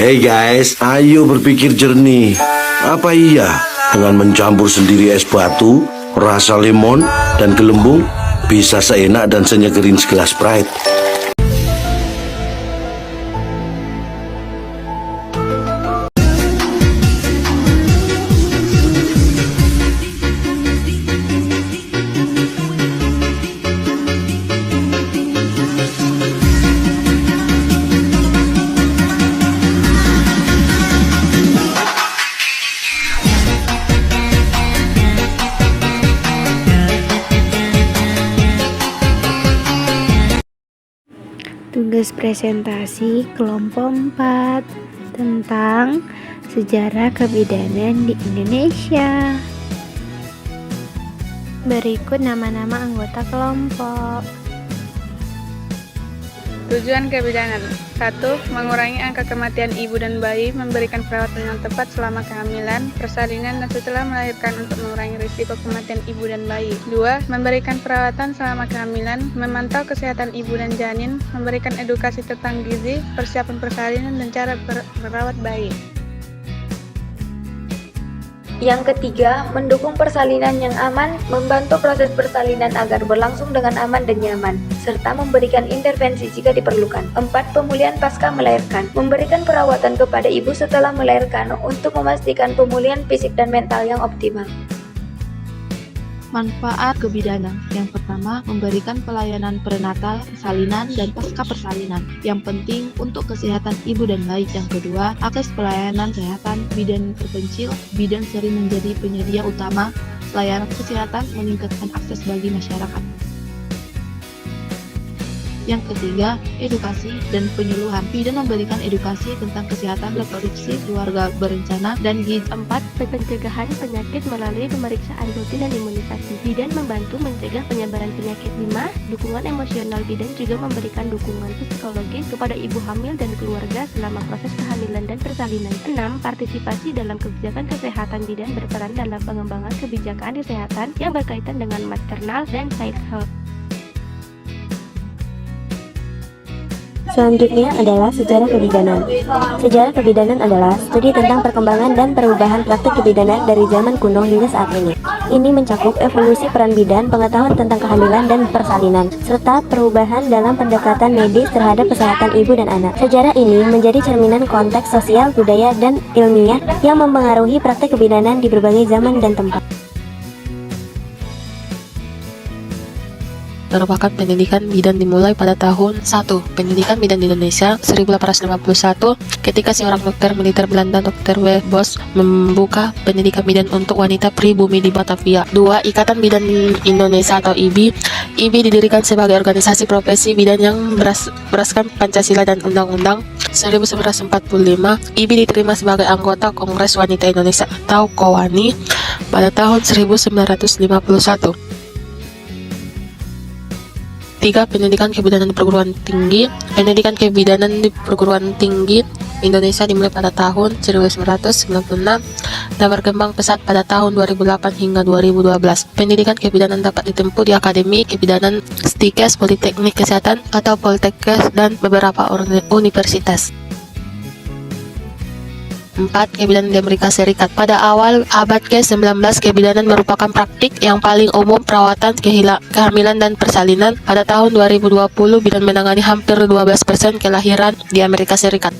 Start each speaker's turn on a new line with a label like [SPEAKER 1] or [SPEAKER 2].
[SPEAKER 1] Hey guys, ayo berpikir jernih. Apa iya dengan mencampur sendiri es batu, rasa lemon, dan gelembung bisa seenak dan senyegerin segelas Sprite?
[SPEAKER 2] Tugas presentasi kelompok 4 tentang sejarah kebidanan di Indonesia. Berikut nama-nama anggota kelompok.
[SPEAKER 3] Tujuan kebidanan: 1. Mengurangi angka kematian ibu dan bayi, memberikan perawatan yang tepat selama kehamilan, persalinan, dan setelah melahirkan untuk mengurangi risiko kematian ibu dan bayi. 2. Memberikan perawatan selama kehamilan, memantau kesehatan ibu dan janin, memberikan edukasi tentang gizi, persiapan persalinan, dan cara merawat bayi.
[SPEAKER 4] Yang ketiga, mendukung persalinan yang aman, membantu proses persalinan agar berlangsung dengan aman dan nyaman, serta memberikan intervensi jika diperlukan. 4. Pemulihan pasca melahirkan, memberikan perawatan kepada ibu setelah melahirkan untuk memastikan pemulihan fisik dan mental yang optimal.
[SPEAKER 5] Manfaat kebidanan. Yang pertama, memberikan pelayanan prenatal, persalinan, dan pasca persalinan yang penting untuk kesehatan ibu dan bayi. Yang kedua, akses pelayanan kesehatan bidan terpencil. Bidan sering menjadi penyedia utama layanan kesehatan, meningkatkan akses bagi masyarakat. Yang ketiga, edukasi dan penyuluhan. Bidan memberikan edukasi tentang kesehatan reproduksi, keluarga berencana, dan gizi.
[SPEAKER 2] 4. Pencegahan penyakit melalui pemeriksaan rutin dan imunisasi. Bidan membantu mencegah penyebaran penyakit. 5. Dukungan emosional. Bidan juga memberikan dukungan psikologis kepada ibu hamil dan keluarga selama proses kehamilan dan persalinan. 6. Partisipasi dalam kebijakan kesehatan. Bidan berperan dalam pengembangan kebijakan kesehatan yang berkaitan dengan maternal dan child health.
[SPEAKER 6] Selanjutnya adalah sejarah kebidanan. Sejarah kebidanan adalah studi tentang perkembangan dan perubahan praktik kebidanan dari zaman kuno hingga saat ini. Ini mencakup evolusi peran bidan, pengetahuan tentang kehamilan dan persalinan, serta perubahan dalam pendekatan medis terhadap kesehatan ibu dan anak. Sejarah ini menjadi cerminan konteks sosial, budaya, dan ilmiah yang mempengaruhi praktik kebidanan di berbagai zaman dan tempat.
[SPEAKER 5] Merupakan pendidikan bidan dimulai pada tahun 1. Pendidikan bidan di Indonesia 1851 ketika seorang dokter militer Belanda, Dr. W. Bos, membuka pendidikan bidan untuk wanita pribumi di Batavia. 2. Ikatan Bidan Indonesia atau IBI. IBI didirikan sebagai organisasi profesi bidan yang berasaskan Pancasila dan Undang-Undang 1945. IBI diterima sebagai anggota Kongres Wanita Indonesia atau KOWANI pada tahun 1951. 3. Pendidikan kebidanan di perguruan tinggi. Pendidikan kebidanan di perguruan tinggi Indonesia dimulai pada tahun 1996 dan berkembang pesat pada tahun 2008 hingga 2012. Pendidikan kebidanan dapat ditempuh di Akademi Kebidanan Stikes, Politeknik Kesehatan atau Poltekkes, dan beberapa universitas. 4. Kebidanan di Amerika Serikat. Pada awal abad ke-19, kebidanan merupakan praktik yang paling umum perawatan kehamilan dan persalinan. Pada tahun 2020, bidan menangani hampir 12% kelahiran di Amerika Serikat.